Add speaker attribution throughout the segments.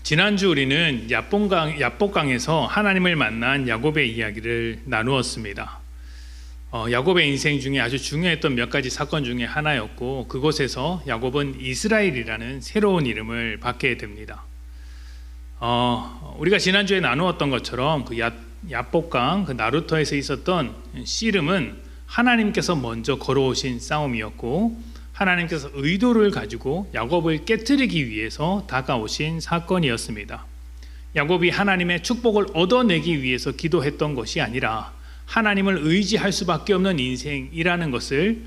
Speaker 1: 지난주 우리는 야복강에서 하나님을 만난 야곱의 이야기를 나누었습니다. 야곱의 인생 중에 아주 중요했던 몇 가지 사건 중에 하나였고, 그곳에서 야곱은 이스라엘이라는 새로운 이름을 받게 됩니다. 우리가 지난주에 나누었던 것처럼 그 야복강, 그 나루토에서 있었던 씨름은 하나님께서 먼저 걸어오신 싸움이었고, 하나님께서 의도를 가지고 야곱을 깨뜨리기 위해서 다가오신 사건이었습니다. 야곱이 하나님의 축복을 얻어내기 위해서 기도했던 것이 아니라 하나님을 의지할 수밖에 없는 인생이라는 것을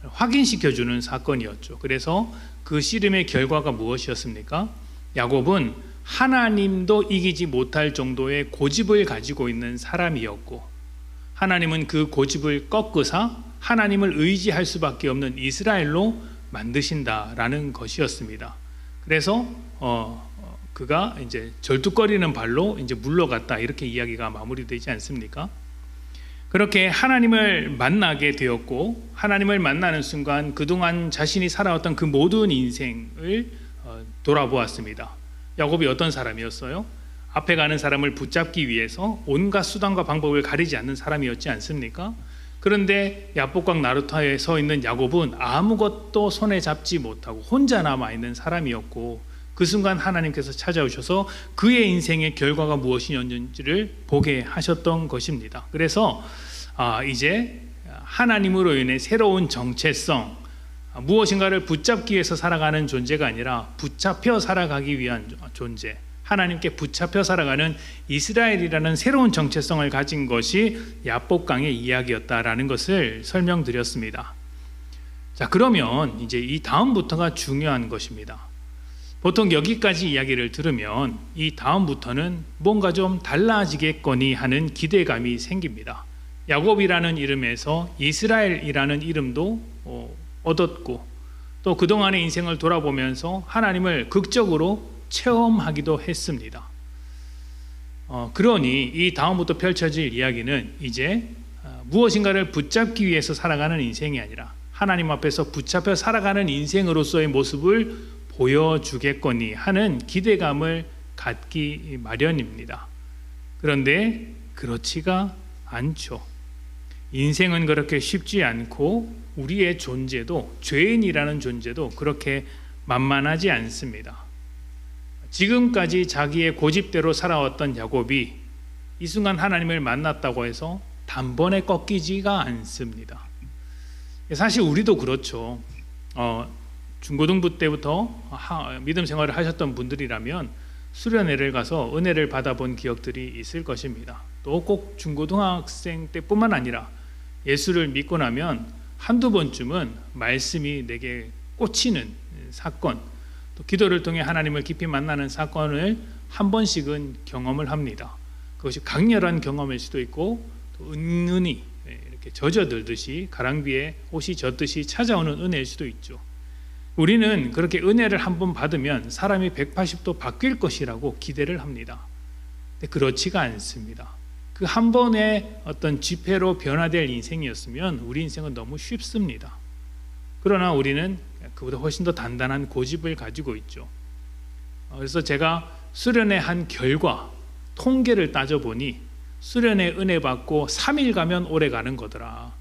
Speaker 1: 확인시켜주는 사건이었죠. 그래서 그 씨름의 결과가 무엇이었습니까? 야곱은 하나님도 이기지 못할 정도의 고집을 가지고 있는 사람이었고, 하나님은 그 고집을 꺾으사 하나님을 의지할 수밖에 없는 이스라엘로 만드신다라는 것이었습니다. 그래서 그가 이제 절뚝거리는 발로 이제 물러갔다, 이렇게 이야기가 마무리되지 않습니까? 그렇게 하나님을 만나게 되었고, 하나님을 만나는 순간 그동안 자신이 살아왔던 그 모든 인생을 돌아보았습니다. 야곱이 어떤 사람이었어요? 앞에 가는 사람을 붙잡기 위해서 온갖 수단과 방법을 가리지 않는 사람이었지 않습니까? 그런데 야복강 나루토에 서 있는 야곱은 아무것도 손에 잡지 못하고 혼자 남아있는 사람이었고, 그 순간 하나님께서 찾아오셔서 그의 인생의 결과가 무엇이었는지를 보게 하셨던 것입니다. 그래서 이제 하나님으로 인해 새로운 정체성, 무엇인가를 붙잡기 위해서 살아가는 존재가 아니라 붙잡혀 살아가기 위한 존재, 하나님께 붙잡혀 살아가는 이스라엘이라는 새로운 정체성을 가진 것이 야복강의 이야기였다라는 것을 설명드렸습니다. 자, 그러면 이제 이 다음부터가 중요한 것입니다. 보통 여기까지 이야기를 들으면 이 다음부터는 뭔가 좀 달라지겠거니 하는 기대감이 생깁니다. 야곱이라는 이름에서 이스라엘이라는 이름도 얻었고, 또 그동안의 인생을 돌아보면서 하나님을 극적으로 체험하기도 했습니다. 그러니 이 다음부터 펼쳐질 이야기는 이제 무엇인가를 붙잡기 위해서 살아가는 인생이 아니라 하나님 앞에서 붙잡혀 살아가는 인생으로서의 모습을 보여주겠거니 하는 기대감을 갖기 마련입니다. 그런데 그렇지가 않죠. 인생은 그렇게 쉽지 않고, 우리의 존재도, 죄인이라는 존재도 그렇게 만만하지 않습니다. 지금까지 자기의 고집대로 살아왔던 야곱이 이 순간 하나님을 만났다고 해서 단번에 꺾이지가 않습니다. 사실 우리도 그렇죠. 중고등부 때부터 믿음 생활을 하셨던 분들이라면 수련회를 가서 은혜를 받아본 기억들이 있을 것입니다. 또 꼭 중고등학생 때뿐만 아니라 예수를 믿고 나면 한두 번쯤은 말씀이 내게 꽂히는 사건, 또 기도를 통해 하나님을 깊이 만나는 사건을 한 번씩은 경험을 합니다. 그것이 강렬한 경험일 수도 있고, 또 은은히 이렇게 젖어들듯이 가랑비에 옷이 젖듯이 찾아오는 은혜일 수도 있죠. 우리는 그렇게 은혜를 한 번 받으면 사람이 180도 바뀔 것이라고 기대를 합니다. 근데 그렇지가 않습니다. 그 한 번의 어떤 지폐로 변화될 인생이었으면 우리 인생은 너무 쉽습니다. 그러나 우리는 그보다 훨씬 더 단단한 고집을 가지고 있죠. 그래서 제가 수련회 한 결과 통계를 따져보니, 수련회 은혜 받고 3일 가면 오래 가는 거더라,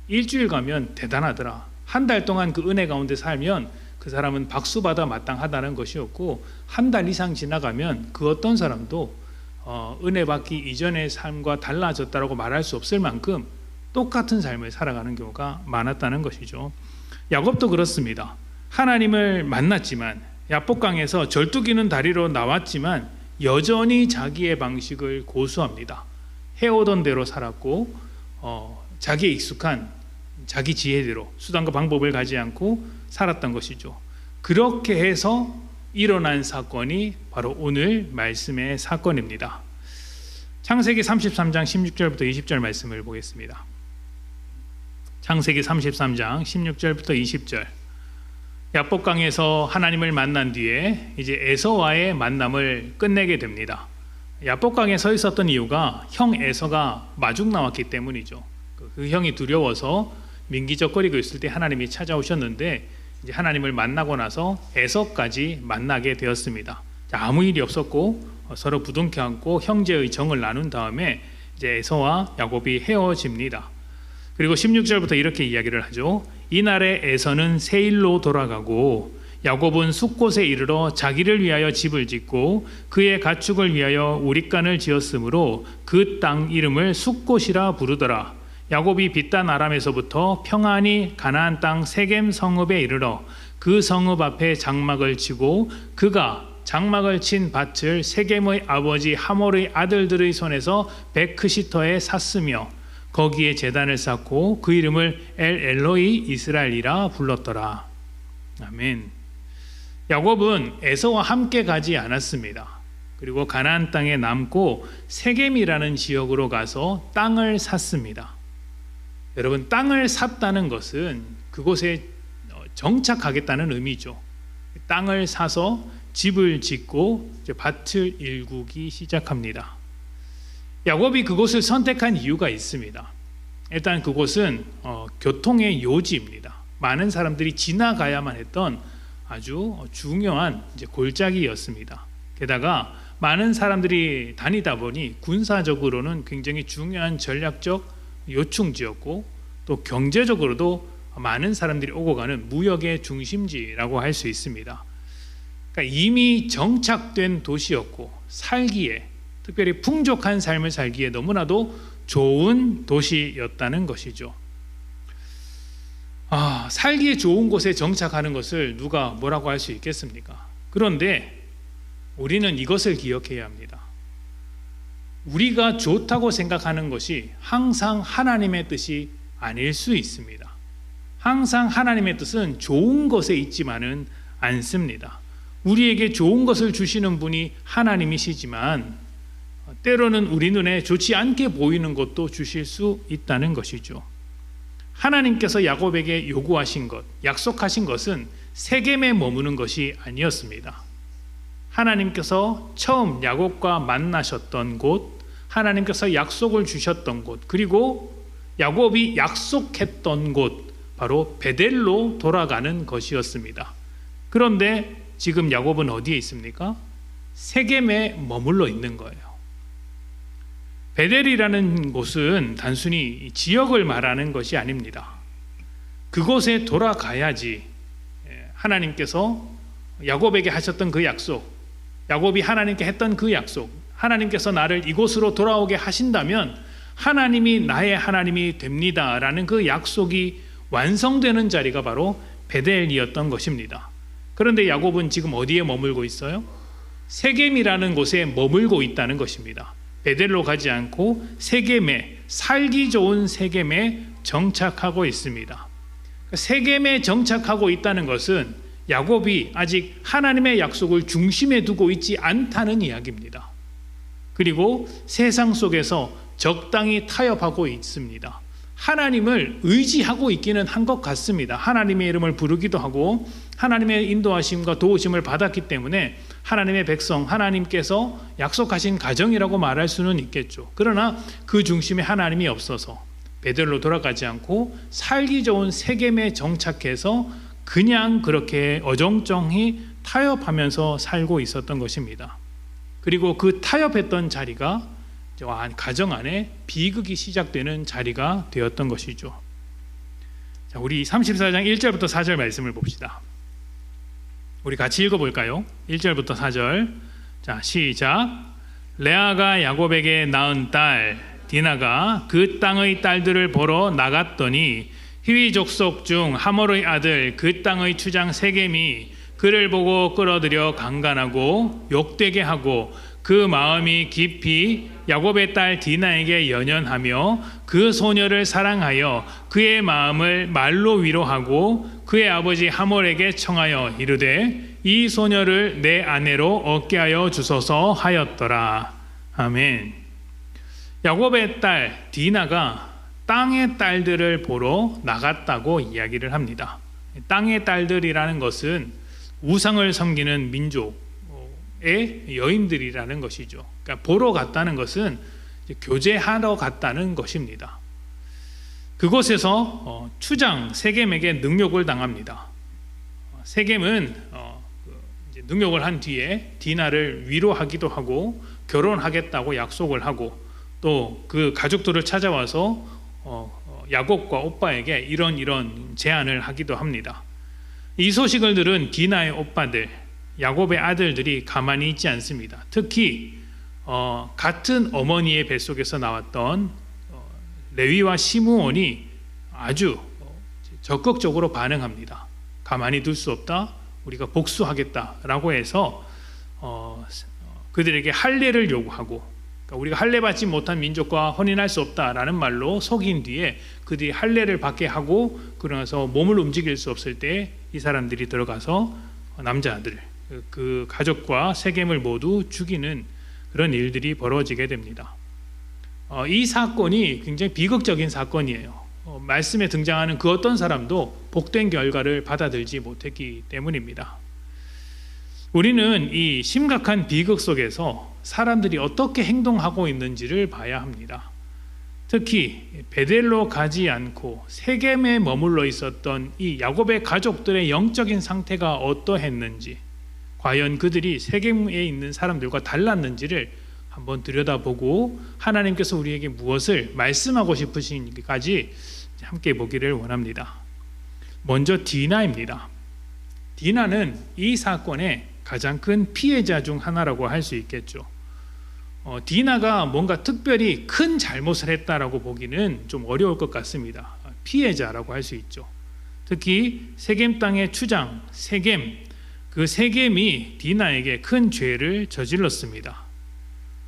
Speaker 1: 일주일 가면 대단하더라, 한 달 동안 그 은혜 가운데 살면 그 사람은 박수받아 마땅하다는 것이었고, 한 달 이상 지나가면 그 어떤 사람도 은혜 받기 이전의 삶과 달라졌다라고 말할 수 없을 만큼 똑같은 삶을 살아가는 경우가 많았다는 것이죠. 야곱도 그렇습니다. 하나님을 만났지만, 야복강에서 절뚝이는 다리로 나왔지만 여전히 자기의 방식을 고수합니다. 해오던 대로 살았고, 자기의 익숙한 자기 지혜대로 수단과 방법을 가지 않고 살았던 것이죠. 그렇게 해서 일어난 사건이 바로 오늘 말씀의 사건입니다. 창세기 33장 16절부터 20절 말씀을 보겠습니다. 창세기 33장 16절부터 20절. 야복강에서 하나님을 만난 뒤에 이제 에서와의 만남을 끝내게 됩니다. 야복강에 서 있었던 이유가 형 에서가 마중 나왔기 때문이죠. 그 형이 두려워서 민기적거리고 있을 때 하나님이 찾아오셨는데, 이제 하나님을 만나고 나서 에서까지 만나게 되었습니다. 아무 일이 없었고 서로 부둥켜 안고 형제의 정을 나눈 다음에 이제 에서와 야곱이 헤어집니다. 그리고 16절부터 이렇게 이야기를 하죠. 이날에 에서는 세일로 돌아가고 야곱은 숫곳에 이르러 자기를 위하여 집을 짓고 그의 가축을 위하여 우릿간을 지었으므로 그 땅 이름을 숫곳이라 부르더라. 야곱이 빗단 아람에서부터 평안히 가나안 땅 세겜 성읍에 이르러 그 성읍 앞에 장막을 치고 그가 장막을 친 밭을 세겜의 아버지 하몰의 아들들의 손에서 베크시터에 샀으며 거기에 제단을 쌓고 그 이름을 엘 엘로이 이스라엘이라 불렀더라. 아멘. 야곱은 에서와 함께 가지 않았습니다. 그리고 가나안 땅에 남고 세겜이라는 지역으로 가서 땅을 샀습니다. 여러분, 땅을 샀다는 것은 그곳에 정착하겠다는 의미죠. 땅을 사서 집을 짓고 이제 밭을 일구기 시작합니다. 야곱이 그곳을 선택한 이유가 있습니다. 일단 그곳은 교통의 요지입니다. 많은 사람들이 지나가야만 했던 아주 중요한 이제 골짜기였습니다. 게다가 많은 사람들이 다니다 보니 군사적으로는 굉장히 중요한 전략적 요충지였고 또 경제적으로도 많은 사람들이 오고 가는 무역의 중심지라고 할 수 있습니다. 그러니까 이미 정착된 도시였고 살기에, 특별히 풍족한 삶을 살기에 너무나도 좋은 도시였다는 것이죠. 살기에 좋은 곳에 정착하는 것을 누가 뭐라고 할 수 있겠습니까? 그런데 우리는 이것을 기억해야 합니다. 우리가 좋다고 생각하는 것이 항상 하나님의 뜻이 아닐 수 있습니다. 항상 하나님의 뜻은 좋은 것에 있지만은 않습니다. 우리에게 좋은 것을 주시는 분이 하나님이시지만 때로는 우리 눈에 좋지 않게 보이는 것도 주실 수 있다는 것이죠. 하나님께서 야곱에게 요구하신 것, 약속하신 것은 세겜에 머무는 것이 아니었습니다. 하나님께서 처음 야곱과 만나셨던 곳, 하나님께서 약속을 주셨던 곳, 그리고 야곱이 약속했던 곳, 바로 베델로 돌아가는 것이었습니다. 그런데 지금 야곱은 어디에 있습니까? 세겜에 머물러 있는 거예요. 베델이라는 곳은 단순히 지역을 말하는 것이 아닙니다. 그곳에 돌아가야지 하나님께서 야곱에게 하셨던 그 약속, 야곱이 하나님께 했던 그 약속, 하나님께서 나를 이곳으로 돌아오게 하신다면 하나님이 나의 하나님이 됩니다라는 그 약속이 완성되는 자리가 바로 베델이었던 것입니다. 그런데 야곱은 지금 어디에 머물고 있어요? 세겜이라는 곳에 머물고 있다는 것입니다. 베델로 가지 않고 세겜에, 살기 좋은 세겜에 정착하고 있습니다. 세겜에 정착하고 있다는 것은 야곱이 아직 하나님의 약속을 중심에 두고 있지 않다는 이야기입니다. 그리고 세상 속에서 적당히 타협하고 있습니다. 하나님을 의지하고 있기는 한 것 같습니다. 하나님의 이름을 부르기도 하고 하나님의 인도하심과 도우심을 받았기 때문에 하나님의 백성, 하나님께서 약속하신 가정이라고 말할 수는 있겠죠. 그러나 그 중심에 하나님이 없어서 베델로 돌아가지 않고 살기 좋은 세겜에 정착해서 그냥 그렇게 어정쩡히 타협하면서 살고 있었던 것입니다. 그리고 그 타협했던 자리가 가정 안에 비극이 시작되는 자리가 되었던 것이죠. 자, 우리 34장 1절부터 4절 말씀을 봅시다. 우리 같이 읽어볼까요? 1절부터 4절. 자, 시작. 레아가 야곱에게 낳은 딸 디나가 그 땅의 딸들을 보러 나갔더니 히위 족속 중 하몰의 아들 그 땅의 추장 세겜이 그를 보고 끌어들여 강간하고 욕되게 하고 그 마음이 깊이 야곱의 딸 디나에게 연연하며 그 소녀를 사랑하여 그의 마음을 말로 위로하고 그의 아버지 하몰에게 청하여 이르되 이 소녀를 내 아내로 얻게 하여 주소서 하였더라. 아멘. 야곱의 딸 디나가 땅의 딸들을 보러 나갔다고 이야기를 합니다. 땅의 딸들이라는 것은 우상을 섬기는 민족의 여인들이라는 것이죠. 그러니까 보러 갔다는 것은 교제하러 갔다는 것입니다. 그곳에서 추장 세겜에게 능욕을 당합니다. 세겜은 능욕을 한 뒤에 디나를 위로하기도 하고 결혼하겠다고 약속을 하고 또 그 가족들을 찾아와서 야곱과 오빠에게 이런 제안을 하기도 합니다. 이 소식을 들은 디나의 오빠들, 야곱의 아들들이 가만히 있지 않습니다. 특히 같은 어머니의 뱃속에서 나왔던 레위와 시므온이 아주 적극적으로 반응합니다. 가만히 둘 수 없다, 우리가 복수하겠다라고 해서 그들에게 할례를 요구하고, 그러니까 우리가 할례 받지 못한 민족과 혼인할 수 없다라는 말로 속인 뒤에 그들이 할례를 받게 하고, 그러면서 몸을 움직일 수 없을 때 이 사람들이 들어가서 남자들, 그 가족과 세겜을 모두 죽이는 그런 일들이 벌어지게 됩니다. 이 사건이 굉장히 비극적인 사건이에요. 말씀에 등장하는 그 어떤 사람도 복된 결과를 받아들이지 못했기 때문입니다. 우리는 이 심각한 비극 속에서 사람들이 어떻게 행동하고 있는지를 봐야 합니다. 특히 베델로 가지 않고 세겜에 머물러 있었던 이 야곱의 가족들의 영적인 상태가 어떠했는지, 과연 그들이 세겜에 있는 사람들과 달랐는지를 한번 들여다보고 하나님께서 우리에게 무엇을 말씀하고 싶으신지까지 함께 보기를 원합니다. 먼저 디나입니다. 디나는 이 사건의 가장 큰 피해자 중 하나라고 할 수 있겠죠. 디나가 뭔가 특별히 큰 잘못을 했다라고 보기는 좀 어려울 것 같습니다. 피해자라고 할 수 있죠. 특히 세겜 땅의 추장 세겜, 그 세겜이 디나에게 큰 죄를 저질렀습니다.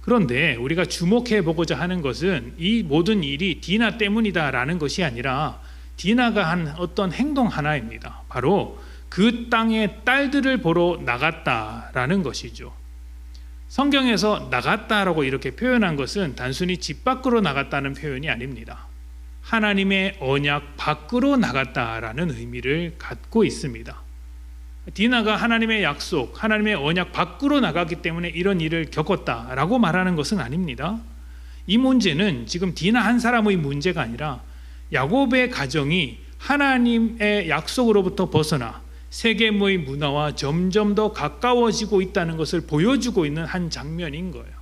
Speaker 1: 그런데 우리가 주목해 보고자 하는 것은 이 모든 일이 디나 때문이다라는 것이 아니라 디나가 한 어떤 행동 하나입니다. 바로 그 땅의 딸들을 보러 나갔다라는 것이죠. 성경에서 나갔다라고 이렇게 표현한 것은 단순히 집 밖으로 나갔다는 표현이 아닙니다. 하나님의 언약 밖으로 나갔다라는 의미를 갖고 있습니다. 디나가 하나님의 약속, 하나님의 언약 밖으로 나갔기 때문에 이런 일을 겪었다라고 말하는 것은 아닙니다. 이 문제는 지금 디나 한 사람의 문제가 아니라 야곱의 가정이 하나님의 약속으로부터 벗어나 세겜의 문화와 점점 더 가까워지고 있다는 것을 보여주고 있는 한 장면인 거예요.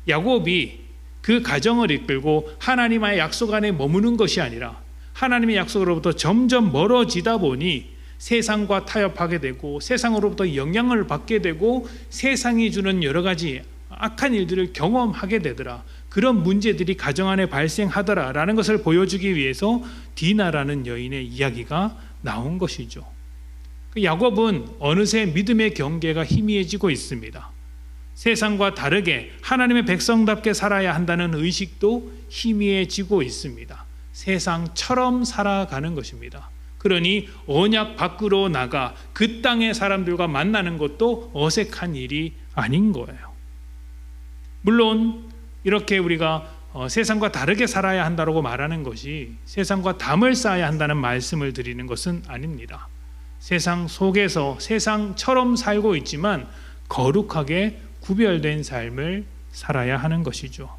Speaker 1: 야곱이 그 가정을 이끌고 하나님의 약속 안에 머무는 것이 아니라 하나님의 약속으로부터 점점 멀어지다 보니 세상과 타협하게 되고 세상으로부터 영향을 받게 되고 세상이 주는 여러 가지 악한 일들을 경험하게 되더라. 그런 문제들이 가정 안에 발생하더라라는 것을 보여주기 위해서 디나라는 여인의 이야기가 나온 것이죠. 야곱은 어느새 믿음의 경계가 희미해지고 있습니다. 세상과 다르게 하나님의 백성답게 살아야 한다는 의식도 희미해지고 있습니다. 세상처럼 살아가는 것입니다. 그러니 언약 밖으로 나가 그 땅의 사람들과 만나는 것도 어색한 일이 아닌 거예요. 물론 이렇게 우리가 세상과 다르게 살아야 한다고 말하는 것이 세상과 담을 쌓아야 한다는 말씀을 드리는 것은 아닙니다. 세상 속에서 세상처럼 살고 있지만 거룩하게 구별된 삶을 살아야 하는 것이죠.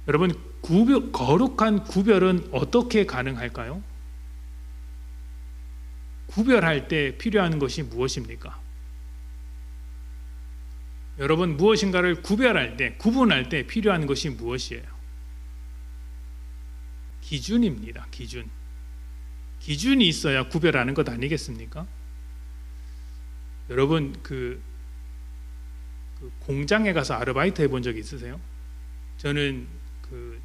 Speaker 1: 여러분, 거룩한 구별은 어떻게 가능할까요? 구별할 때 필요한 것이 무엇입니까? 여러분, 무엇인가를 구별할 때, 구분할 때 필요한 것이 무엇이에요? 기준입니다. 기준이 있어야 구별하는 것 아니겠습니까? 여러분, 그 공장에 가서 아르바이트 해본 적 있으세요? 저는 그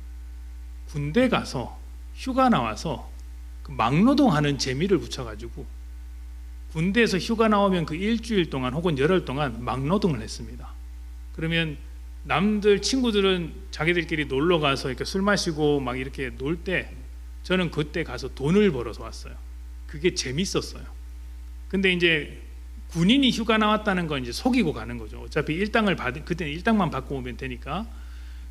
Speaker 1: 군대 가서 휴가 나와서 그 막노동하는 재미를 붙여가지고 군대에서 휴가 나오면 그 일주일 동안 혹은 열흘 동안 막노동을 했습니다. 그러면 남들 친구들은 자기들끼리 놀러 가서 이렇게 술 마시고 막 이렇게 놀 때 저는 그때 가서 돈을 벌어서 왔어요. 그게 재밌었어요. 근데 이제 군인이 휴가 나왔다는 건 이제 속이고 가는 거죠. 어차피 일당을 그때는 일당만 받고 오면 되니까.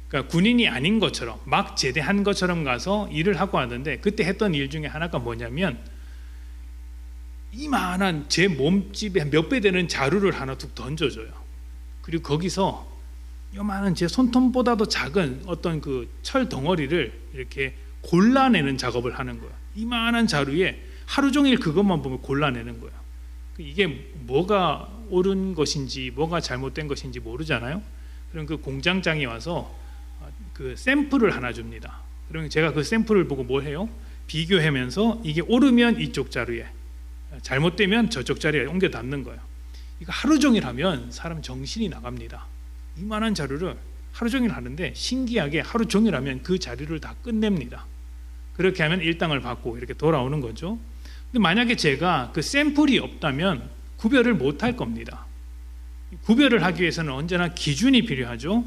Speaker 1: 그러니까 군인이 아닌 것처럼 막 제대한 것처럼 가서 일을 하고 왔는데, 그때 했던 일 중에 하나가 뭐냐면 이만한 제 몸집에 몇 배 되는 자루를 하나 툭 던져줘요. 그리고 거기서 요만한 제 손톱보다도 작은 어떤 그 철 덩어리를 이렇게 골라내는 작업을 하는 거예요. 이만한 자루에 하루 종일 그것만 보면 골라내는 거예요. 이게 뭐가 옳은 것인지 뭐가 잘못된 것인지 모르잖아요. 그럼 그 공장장이 와서 그 샘플을 하나 줍니다. 그러면 제가 그 샘플을 보고 뭘 해요? 비교하면서 이게 옳으면 이쪽 자루에, 잘못되면 저쪽 자리에 옮겨 담는 거예요. 이거 하루 종일 하면 사람 정신이 나갑니다. 이만한 자료를 하루 종일 하는데 신기하게 하루 종일 하면 그 자료를 다 끝냅니다. 그렇게 하면 일당을 받고 이렇게 돌아오는 거죠. 근데 만약에 제가 그 샘플이 없다면 구별을 못할 겁니다. 구별을 하기 위해서는 언제나 기준이 필요하죠.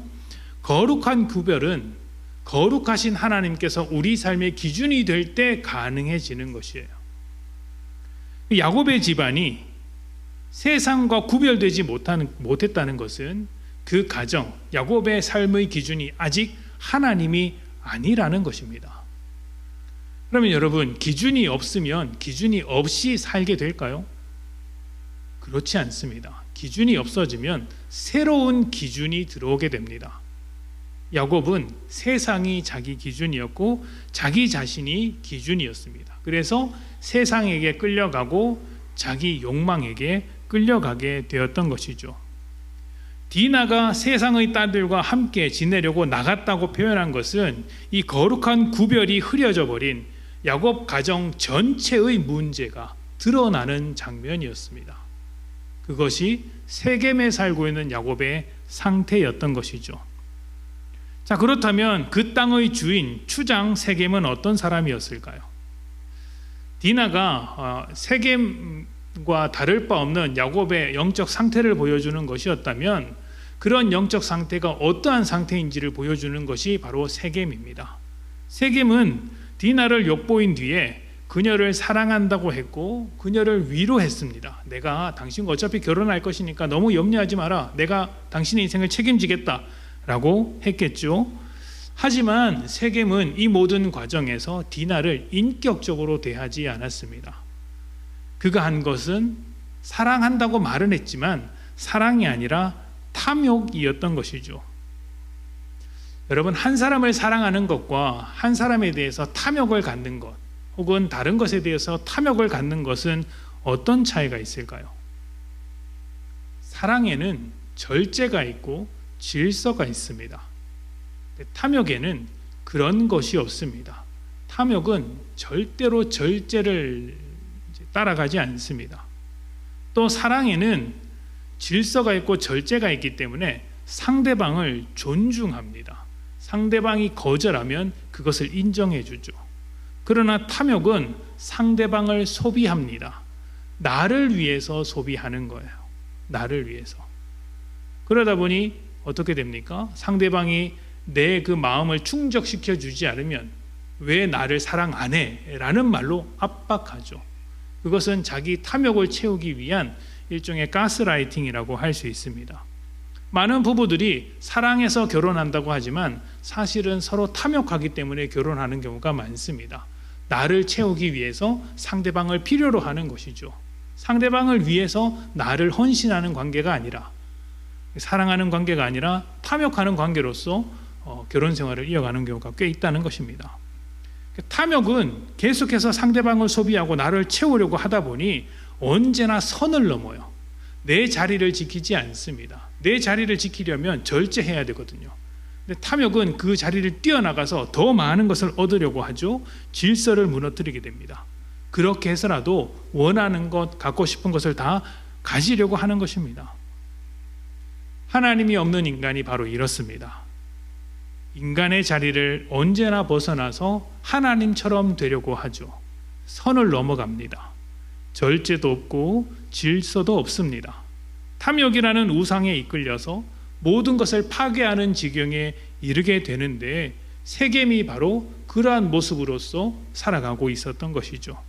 Speaker 1: 거룩한 구별은 거룩하신 하나님께서 우리 삶의 기준이 될 때 가능해지는 것이에요. 야곱의 집안이 세상과 구별되지 못했다는 것은 그 가정, 야곱의 삶의 기준이 아직 하나님이 아니라는 것입니다. 그러면 여러분, 기준이 없으면 기준이 없이 살게 될까요? 그렇지 않습니다. 기준이 없어지면 새로운 기준이 들어오게 됩니다. 야곱은 세상이 자기 기준이었고 자기 자신이 기준이었습니다. 그래서 세상에게 끌려가고 자기 욕망에게 끌려가게 되었던 것이죠. 디나가 세상의 딸들과 함께 지내려고 나갔다고 표현한 것은 이 거룩한 구별이 흐려져 버린 야곱 가정 전체의 문제가 드러나는 장면이었습니다. 그것이 세겜에 살고 있는 야곱의 상태였던 것이죠. 자, 그렇다면 그 땅의 주인 추장 세겜은 어떤 사람이었을까요? 디나가 세겜과 다를 바 없는 야곱의 영적 상태를 보여주는 것이었다면 그런 영적 상태가 어떠한 상태인지를 보여주는 것이 바로 세겜입니다. 세겜은 디나를 엿보인 뒤에 그녀를 사랑한다고 했고 그녀를 위로했습니다. 내가 당신과 어차피 결혼할 것이니까 너무 염려하지 마라. 내가 당신의 인생을 책임지겠다 라고 했겠죠. 하지만 세겜은 이 모든 과정에서 디나를 인격적으로 대하지 않았습니다. 그가 한 것은 사랑한다고 말은 했지만 사랑이 아니라 탐욕이었던 것이죠. 여러분, 한 사람을 사랑하는 것과 한 사람에 대해서 탐욕을 갖는 것 혹은 다른 것에 대해서 탐욕을 갖는 것은 어떤 차이가 있을까요? 사랑에는 절제가 있고 질서가 있습니다. 탐욕에는 그런 것이 없습니다. 탐욕은 절대로 절제를 따라가지 않습니다. 또 사랑에는 질서가 있고 절제가 있기 때문에 상대방을 존중합니다. 상대방이 거절하면 그것을 인정해 주죠. 그러나 탐욕은 상대방을 소비합니다. 나를 위해서 소비하는 거예요. 나를 위해서. 그러다 보니 어떻게 됩니까? 상대방이 내 그 마음을 충족시켜 주지 않으면 왜 나를 사랑 안 해? 라는 말로 압박하죠. 그것은 자기 탐욕을 채우기 위한 일종의 가스라이팅이라고 할 수 있습니다. 많은 부부들이 사랑해서 결혼한다고 하지만 사실은 서로 탐욕하기 때문에 결혼하는 경우가 많습니다. 나를 채우기 위해서 상대방을 필요로 하는 것이죠. 상대방을 위해서 나를 헌신하는 관계가 아니라, 사랑하는 관계가 아니라 탐욕하는 관계로서 결혼 생활을 이어가는 경우가 꽤 있다는 것입니다. 탐욕은 계속해서 상대방을 소비하고 나를 채우려고 하다 보니 언제나 선을 넘어요. 내 자리를 지키지 않습니다. 내 자리를 지키려면 절제해야 되거든요. 근데 탐욕은 그 자리를 뛰어나가서 더 많은 것을 얻으려고 하죠. 질서를 무너뜨리게 됩니다. 그렇게 해서라도 원하는 것, 갖고 싶은 것을 다 가지려고 하는 것입니다. 하나님이 없는 인간이 바로 이렇습니다. 인간의 자리를 언제나 벗어나서 하나님처럼 되려고 하죠. 선을 넘어갑니다. 절제도 없고 질서도 없습니다. 탐욕이라는 우상에 이끌려서 모든 것을 파괴하는 지경에 이르게 되는데 세겜이 바로 그러한 모습으로서 살아가고 있었던 것이죠.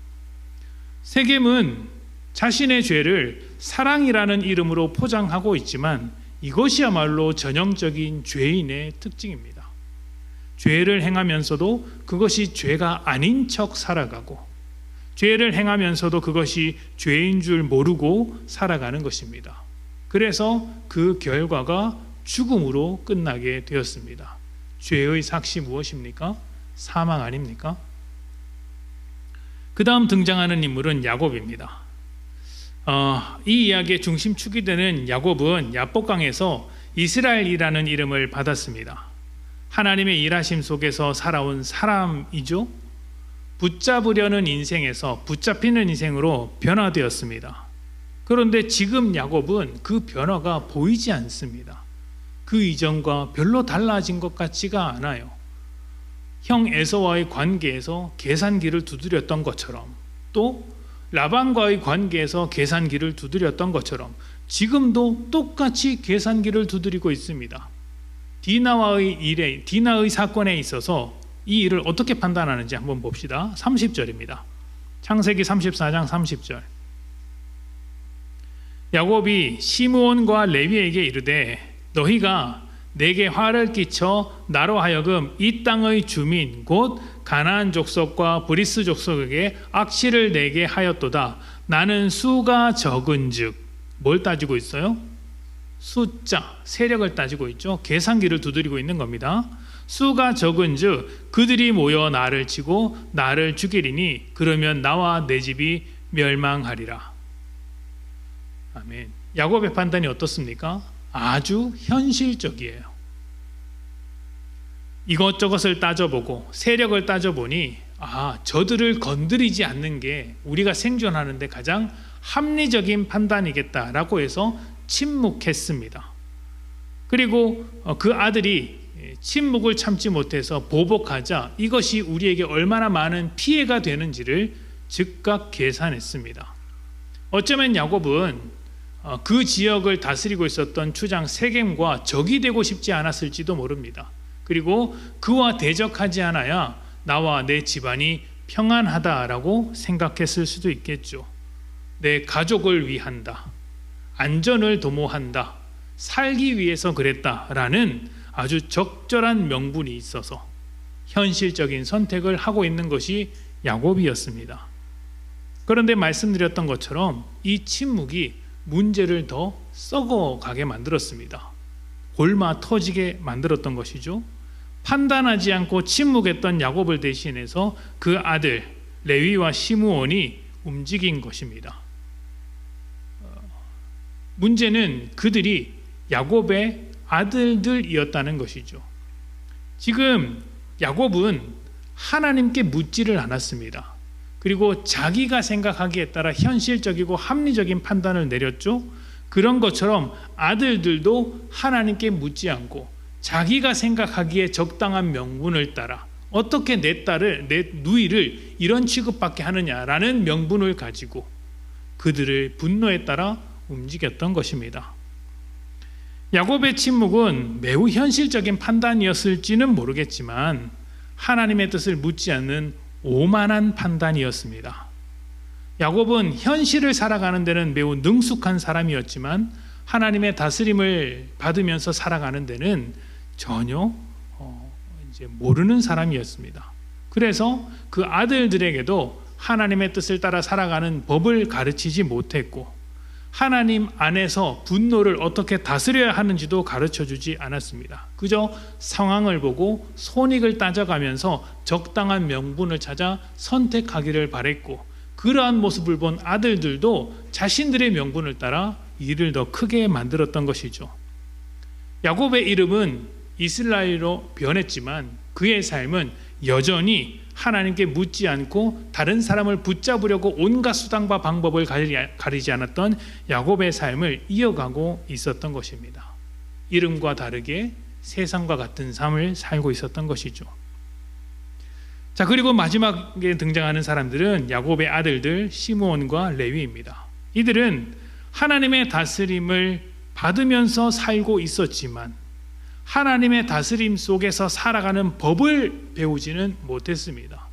Speaker 1: 세겜은 자신의 죄를 사랑이라는 이름으로 포장하고 있지만 이것이야말로 전형적인 죄인의 특징입니다. 죄를 행하면서도 그것이 죄가 아닌 척 살아가고 죄를 행하면서도 그것이 죄인 줄 모르고 살아가는 것입니다. 그래서 그 결과가 죽음으로 끝나게 되었습니다. 죄의 삭시 무엇입니까? 사망 아닙니까? 그 다음 등장하는 인물은 야곱입니다. 이 이야기의 중심축이 되는 야곱은 야복강에서 이스라엘이라는 이름을 받았습니다. 하나님의 일하심 속에서 살아온 사람이죠. 붙잡으려는 인생에서 붙잡히는 인생으로 변화되었습니다. 그런데 지금 야곱은 그 변화가 보이지 않습니다. 그 이전과 별로 달라진 것 같지가 않아요. 형 에서와의 관계에서 계산기를 두드렸던 것처럼, 또 라반과의 관계에서 계산기를 두드렸던 것처럼 지금도 똑같이 계산기를 두드리고 있습니다. 디나의 사건에 있어서 이 일을 어떻게 판단하는지 한번 봅시다. 30절입니다. 창세기 34장 30절. 야곱이 시므온과 레위에게 이르되 너희가 내게 화를 끼쳐 나로 하여금 이 땅의 주민 곧 가나안 족속과 브리스 족속에게 악시를 내게 하였도다. 나는 수가 적은즉, 뭘 따지고 있어요? 숫자, 세력을 따지고 있죠. 계산기를 두드리고 있는 겁니다. 수가 적은즉 그들이 모여 나를 치고 나를 죽이리니 그러면 나와 내 집이 멸망하리라. 아멘. 야곱의 판단이 어떻습니까? 아주 현실적이에요. 이것저것을 따져보고 세력을 따져보니 저들을 건드리지 않는 게 우리가 생존하는데 가장 합리적인 판단이겠다라고 해서 침묵했습니다. 그리고 그 아들이 침묵을 참지 못해서 보복하자 이것이 우리에게 얼마나 많은 피해가 되는지를 즉각 계산했습니다. 어쩌면 야곱은 그 지역을 다스리고 있었던 추장 세겜과 적이 되고 싶지 않았을지도 모릅니다. 그리고 그와 대적하지 않아야 나와 내 집안이 평안하다라고 생각했을 수도 있겠죠. 내 가족을 위한다, 안전을 도모한다, 살기 위해서 그랬다라는 아주 적절한 명분이 있어서 현실적인 선택을 하고 있는 것이 야곱이었습니다. 그런데 말씀드렸던 것처럼 이 침묵이 문제를 더 썩어가게 만들었습니다. 골마 터지게 만들었던 것이죠. 판단하지 않고 침묵했던 야곱을 대신해서 그 아들 레위와 시므온이 움직인 것입니다. 문제는 그들이 야곱의 아들들이었다는 것이죠. 지금 야곱은 하나님께 묻지를 않았습니다. 그리고 자기가 생각하기에 따라 현실적이고 합리적인 판단을 내렸죠. 그런 것처럼 아들들도 하나님께 묻지 않고 자기가 생각하기에 적당한 명분을 따라 어떻게 내 딸을, 내 누이를 이런 취급받게 하느냐라는 명분을 가지고 그들의 분노에 따라 움직였던 것입니다. 야곱의 침묵은 매우 현실적인 판단이었을지는 모르겠지만 하나님의 뜻을 묻지 않는 오만한 판단이었습니다. 야곱은 현실을 살아가는 데는 매우 능숙한 사람이었지만 하나님의 다스림을 받으면서 살아가는 데는 전혀 이제 모르는 사람이었습니다. 그래서 그 아들들에게도 하나님의 뜻을 따라 살아가는 법을 가르치지 못했고 하나님 안에서 분노를 어떻게 다스려야 하는지도 가르쳐주지 않았습니다. 그저 상황을 보고 손익을 따져가면서 적당한 명분을 찾아 선택하기를 바랬고 그러한 모습을 본 아들들도 자신들의 명분을 따라 일을 더 크게 만들었던 것이죠. 야곱의 이름은 이스라엘로 변했지만 그의 삶은 여전히 하나님께 묻지 않고 다른 사람을 붙잡으려고 온갖 수단과 방법을 가리지 않았던 야곱의 삶을 이어가고 있었던 것입니다. 이름과 다르게 세상과 같은 삶을 살고 있었던 것이죠. 자, 그리고 마지막에 등장하는 사람들은 야곱의 아들들 시므온과 레위입니다. 이들은 하나님의 다스림을 받으면서 살고 있었지만 하나님의 다스림 속에서 살아가는 법을 배우지는 못했습니다.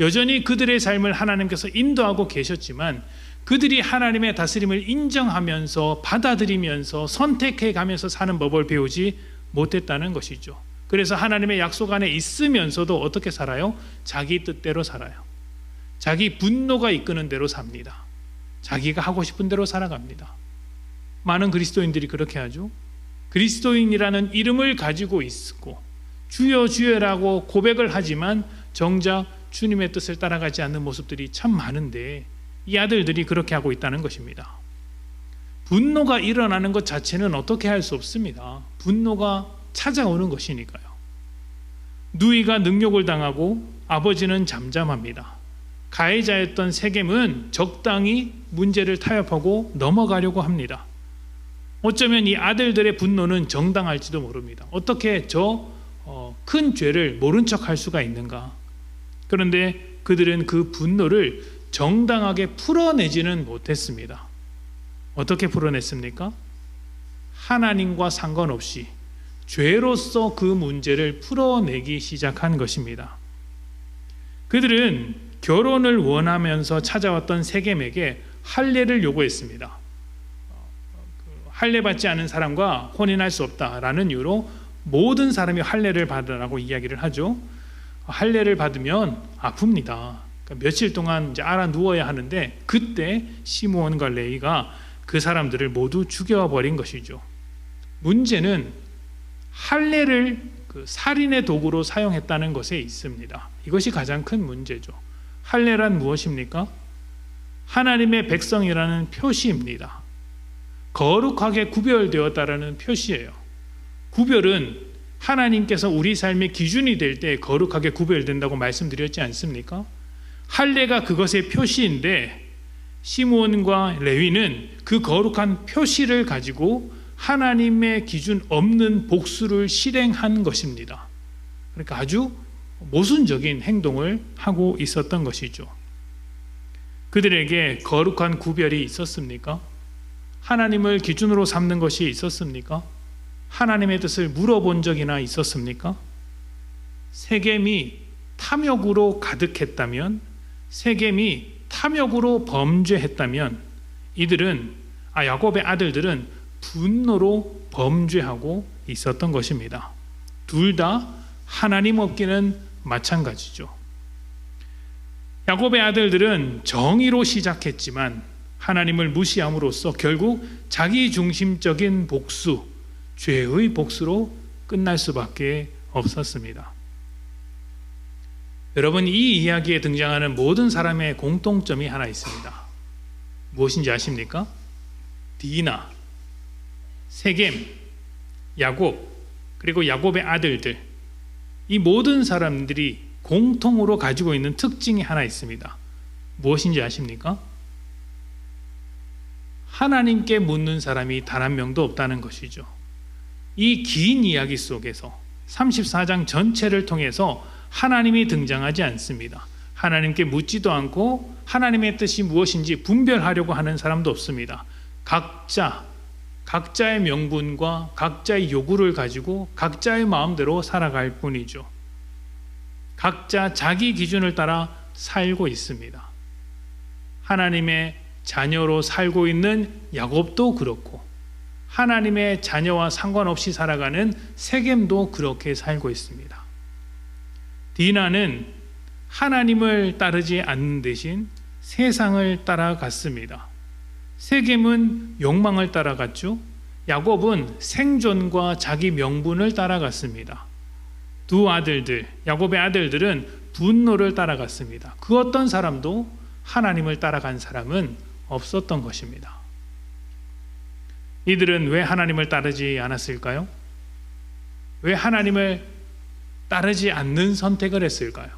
Speaker 1: 여전히 그들의 삶을 하나님께서 인도하고 계셨지만 그들이 하나님의 다스림을 인정하면서 받아들이면서 선택해 가면서 사는 법을 배우지 못했다는 것이죠. 그래서 하나님의 약속 안에 있으면서도 어떻게 살아요? 자기 뜻대로 살아요. 자기 분노가 이끄는 대로 삽니다. 자기가 하고 싶은 대로 살아갑니다. 많은 그리스도인들이 그렇게 하죠. 그리스도인이라는 이름을 가지고 있고 주여 주여라고 고백을 하지만 정작 주님의 뜻을 따라가지 않는 모습들이 참 많은데 이 아들들이 그렇게 하고 있다는 것입니다. 분노가 일어나는 것 자체는 어떻게 할 수 없습니다. 분노가 찾아오는 것이니까요. 누이가 능욕을 당하고 아버지는 잠잠합니다. 가해자였던 세겜은 적당히 문제를 타협하고 넘어가려고 합니다. 어쩌면 이 아들들의 분노는 정당할지도 모릅니다. 어떻게 큰 죄를 모른 척할 수가 있는가? 그런데 그들은 그 분노를 정당하게 풀어내지는 못했습니다. 어떻게 풀어냈습니까? 하나님과 상관없이 죄로서 그 문제를 풀어내기 시작한 것입니다. 그들은 결혼을 원하면서 찾아왔던 세겜에게 할례를 요구했습니다. 할례 받지 않은 사람과 혼인할 수 없다라는 이유로 모든 사람이 할례를 받으라고 이야기를 하죠. 할례를 받으면 아픕니다. 그러니까 며칠 동안 이제 알아 누워야 하는데 그때 시므온과 레위가 그 사람들을 모두 죽여버린 것이죠. 문제는 할례를 살인의 도구로 사용했다는 것에 있습니다. 이것이 가장 큰 문제죠. 할례란 무엇입니까? 하나님의 백성이라는 표시입니다. 거룩하게 구별되었다라는 표시예요. 구별은 하나님께서 우리 삶의 기준이 될 때 거룩하게 구별된다고 말씀드렸지 않습니까? 할례가 그것의 표시인데 시므온과 레위는 그 거룩한 표시를 가지고 하나님의 기준 없는 복수를 실행한 것입니다. 그러니까 아주 모순적인 행동을 하고 있었던 것이죠. 그들에게 거룩한 구별이 있었습니까? 하나님을 기준으로 삼는 것이 있었습니까? 하나님의 뜻을 물어본 적이나 있었습니까? 세겜이 탐욕으로 가득했다면, 세겜이 탐욕으로 범죄했다면 야곱의 아들들은 분노로 범죄하고 있었던 것입니다. 둘 다 하나님 없기는 마찬가지죠. 야곱의 아들들은 정의로 시작했지만 하나님을 무시함으로써 결국 자기 중심적인 복수, 죄의 복수로 끝날 수밖에 없었습니다. 여러분, 이 이야기에 등장하는 모든 사람의 공통점이 하나 있습니다. 무엇인지 아십니까? 디나, 세겜, 야곱, 그리고 야곱의 아들들, 이 모든 사람들이 공통으로 가지고 있는 특징이 하나 있습니다. 무엇인지 아십니까? 하나님께 묻는 사람이 단 한 명도 없다는 것이죠. 이 긴 이야기 속에서 34장 전체를 통해서 하나님이 등장하지 않습니다. 하나님께 묻지도 않고 하나님의 뜻이 무엇인지 분별하려고 하는 사람도 없습니다. 각자의 명분과 각자의 요구를 가지고 각자의 마음대로 살아갈 뿐이죠. 각자 자기 기준을 따라 살고 있습니다. 하나님의 자녀로 살고 있는 야곱도 그렇고 하나님의 자녀와 상관없이 살아가는 세겜도 그렇게 살고 있습니다. 디나는 하나님을 따르지 않는 대신 세상을 따라갔습니다. 세겜은 욕망을 따라갔죠. 야곱은 생존과 자기 명분을 따라갔습니다. 두 아들들, 야곱의 아들들은 분노를 따라갔습니다. 그 어떤 사람도 하나님을 따라간 사람은 없었던 것입니다. 이들은 왜 하나님을 따르지 않았을까요? 왜 하나님을 따르지 않는 선택을 했을까요?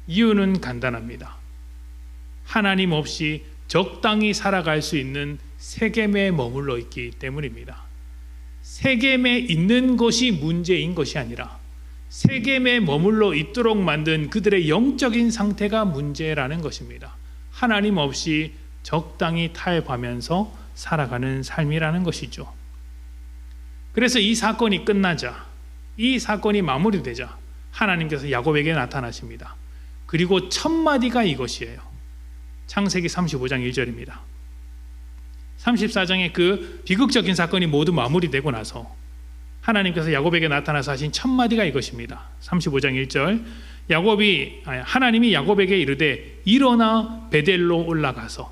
Speaker 1: 이유는 간단합니다. 하나님 없이 적당히 살아갈 수 있는 세겜에 머물러 있기 때문입니다. 세겜에 있는 것이 문제인 것이 아니라 세겜에 머물러 있도록 만든 그들의 영적인 상태가 문제라는 것입니다. 하나님 없이 적당히 타협하면서 살아가는 삶이라는 것이죠. 그래서 이 사건이 끝나자, 이 사건이 마무리되자 하나님께서 야곱에게 나타나십니다. 그리고 첫 마디가 이것이에요. 창세기 35장 1절입니다. 34장의 그 비극적인 사건이 모두 마무리되고 나서 하나님께서 야곱에게 나타나서 하신 첫 마디가 이것입니다. 35장 1절, 하나님이 야곱에게 이르되 일어나 베델로 올라가서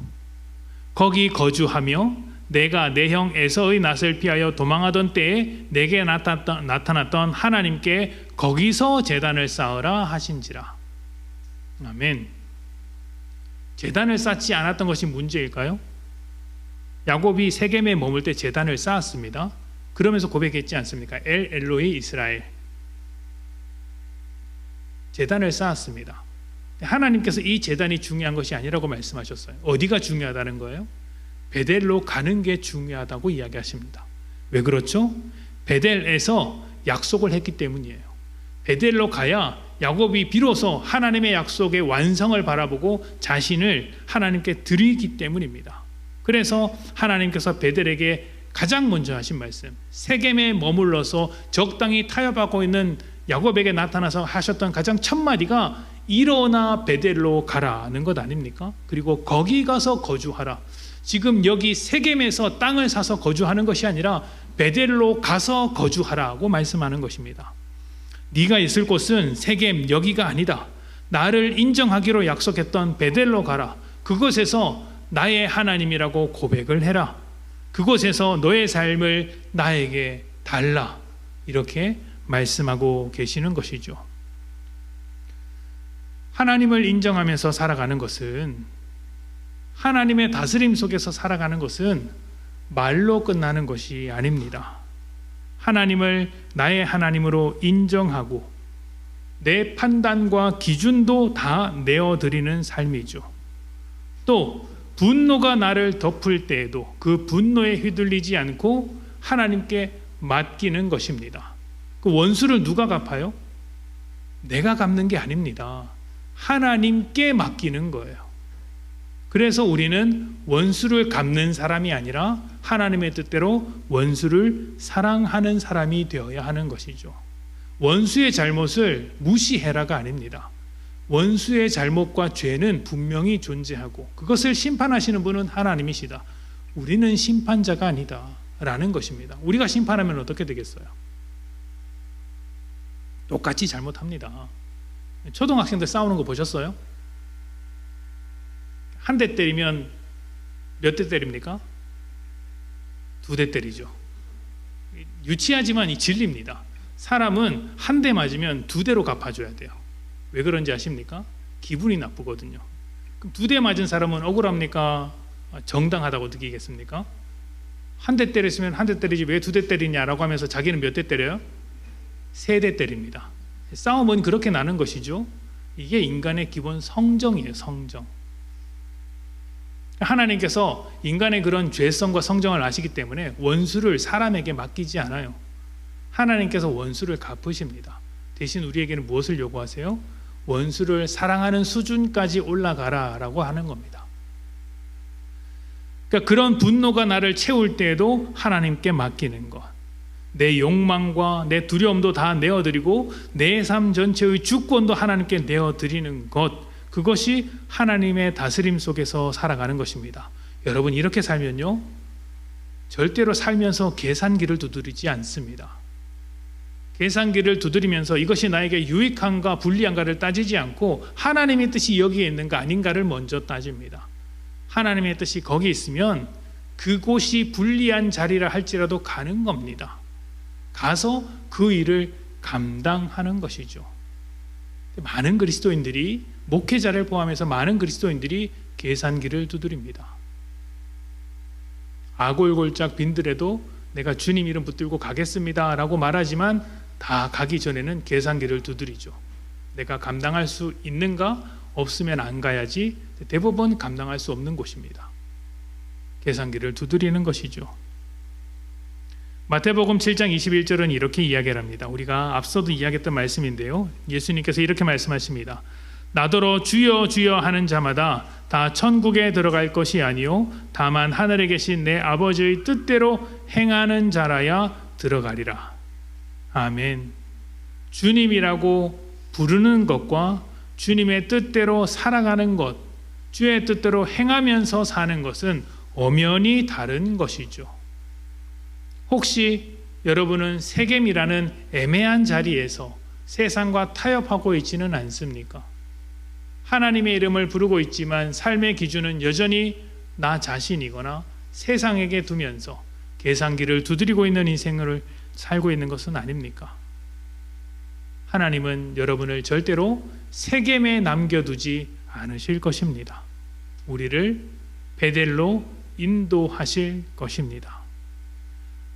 Speaker 1: 거기 거주하며 내가 내 형 에서의 낯을 피하여 도망하던 때에 내게 나타났던 하나님께 거기서 제단을 쌓으라 하신지라. 아멘. 제단을 쌓지 않았던 것이 문제일까요? 야곱이 세겜에 머물 때 제단을 쌓았습니다. 그러면서 고백했지 않습니까? 엘 엘로이 이스라엘. 제단을 쌓았습니다. 하나님께서 이 제단이 중요한 것이 아니라고 말씀하셨어요. 어디가 중요하다는 거예요? 베델로 가는 게 중요하다고 이야기하십니다. 왜 그렇죠? 베델에서 약속을 했기 때문이에요. 베델로 가야 야곱이 비로소 하나님의 약속의 완성을 바라보고 자신을 하나님께 드리기 때문입니다. 그래서 하나님께서 베델에게 가장 먼저 하신 말씀, 세겜에 머물러서 적당히 타협하고 있는 야곱에게 나타나서 하셨던 가장 첫 마디가 일어나 베델로 가라는 것 아닙니까? 그리고 거기 가서 거주하라. 지금 여기 세겜에서 땅을 사서 거주하는 것이 아니라 베델로 가서 거주하라고 말씀하는 것입니다. 네가 있을 곳은 세겜 여기가 아니다. 나를 인정하기로 약속했던 베델로 가라. 그곳에서 나의 하나님이라고 고백을 해라. 그곳에서 너의 삶을 나에게 달라. 이렇게 말씀하고 계시는 것이죠. 하나님을 인정하면서 살아가는 것은, 하나님의 다스림 속에서 살아가는 것은 말로 끝나는 것이 아닙니다. 하나님을 나의 하나님으로 인정하고 내 판단과 기준도 다 내어드리는 삶이죠. 또 분노가 나를 덮을 때에도 그 분노에 휘둘리지 않고 하나님께 맡기는 것입니다. 그 원수를 누가 갚아요? 내가 갚는 게 아닙니다. 하나님께 맡기는 거예요. 그래서 우리는 원수를 갚는 사람이 아니라 하나님의 뜻대로 원수를 사랑하는 사람이 되어야 하는 것이죠. 원수의 잘못을 무시해라가 아닙니다. 원수의 잘못과 죄는 분명히 존재하고 그것을 심판하시는 분은 하나님이시다. 우리는 심판자가 아니다 라는 것입니다. 우리가 심판하면 어떻게 되겠어요? 똑같이 잘못합니다. 초등학생들 싸우는 거 보셨어요? 한 대 때리면 몇 대 때립니까? 2대 때리죠. 유치하지만 이 진리입니다. 사람은 한 대 맞으면 2대로 갚아줘야 돼요. 왜 그런지 아십니까? 기분이 나쁘거든요. 그럼 2대 맞은 사람은 억울합니까? 정당하다고 느끼겠습니까? 한 대 때렸으면 한 대 때리지 왜 2대 때리냐라고 하면서 자기는 몇 대 때려요? 3대 때립니다. 싸움은 그렇게 나는 것이죠. 이게 인간의 기본 성정이에요. 성정. 하나님께서 인간의 그런 죄성과 성정을 아시기 때문에 원수를 사람에게 맡기지 않아요. 하나님께서 원수를 갚으십니다. 대신 우리에게는 무엇을 요구하세요? 원수를 사랑하는 수준까지 올라가라 라고 하는 겁니다. 그러니까 그런 분노가 나를 채울 때에도 하나님께 맡기는 것, 내 욕망과 내 두려움도 다 내어드리고 내 삶 전체의 주권도 하나님께 내어드리는 것, 그것이 하나님의 다스림 속에서 살아가는 것입니다. 여러분 이렇게 살면요 절대로 살면서 계산기를 두드리지 않습니다. 계산기를 두드리면서 이것이 나에게 유익한가 불리한가를 따지지 않고 하나님의 뜻이 여기에 있는가 아닌가를 먼저 따집니다. 하나님의 뜻이 거기 있으면 그곳이 불리한 자리라 할지라도 가는 겁니다. 가서 그 일을 감당하는 것이죠. 많은 그리스도인들이, 목회자를 포함해서 많은 그리스도인들이 계산기를 두드립니다. 아골골짝 빈들에도 내가 주님 이름 붙들고 가겠습니다 라고 말하지만 다 가기 전에는 계산기를 두드리죠. 내가 감당할 수 있는가? 없으면 안 가야지. 대부분 감당할 수 없는 곳입니다. 계산기를 두드리는 것이죠. 마태복음 7장 21절은 이렇게 이야기를 합니다. 우리가 앞서도 이야기했던 말씀인데요. 예수님께서 이렇게 말씀하십니다. 나더러 주여 주여 하는 자마다 다 천국에 들어갈 것이 아니요 다만 하늘에 계신 내 아버지의 뜻대로 행하는 자라야 들어가리라. 아멘. 주님이라고 부르는 것과 주님의 뜻대로 살아가는 것, 주의 뜻대로 행하면서 사는 것은 엄연히 다른 것이죠. 혹시 여러분은 세겜이라는 애매한 자리에서 세상과 타협하고 있지는 않습니까? 하나님의 이름을 부르고 있지만 삶의 기준은 여전히 나 자신이거나 세상에게 두면서 계산기를 두드리고 있는 인생을 살고 있는 것은 아닙니까? 하나님은 여러분을 절대로 세겜에 남겨두지 않으실 것입니다. 우리를 베델로 인도하실 것입니다.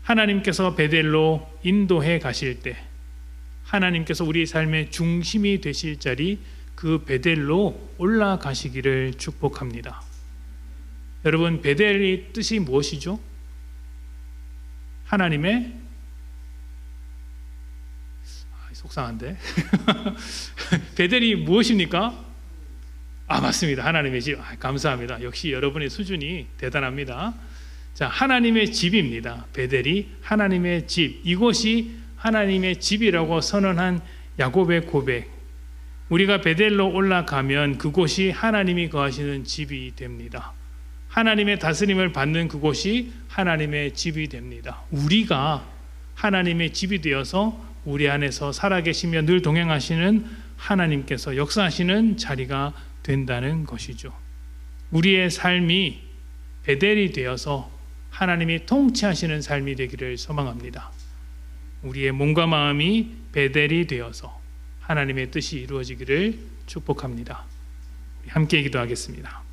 Speaker 1: 하나님께서 베델로 인도해 가실 때 하나님께서 우리 삶의 중심이 되실 자리 그 베델로 올라가시기를 축복합니다. 여러분, 베델의 뜻이 무엇이죠? 하나님의 속상한데 베델이 무엇입니까? 맞습니다. 하나님의 집. 감사합니다. 역시 여러분의 수준이 대단합니다. 자, 하나님의 집입니다. 베델이 하나님의 집. 이곳이 하나님의 집이라고 선언한 야곱의 고백. 우리가 베델로 올라가면 그곳이 하나님이 거하시는 집이 됩니다. 하나님의 다스림을 받는 그곳이 하나님의 집이 됩니다. 우리가 하나님의 집이 되어서 우리 안에서 살아계시며 늘 동행하시는 하나님께서 역사하시는 자리가 된다는 것이죠. 우리의 삶이 베델이 되어서 하나님이 통치하시는 삶이 되기를 소망합니다. 우리의 몸과 마음이 베델이 되어서 하나님의 뜻이 이루어지기를 축복합니다. 함께 기도하겠습니다.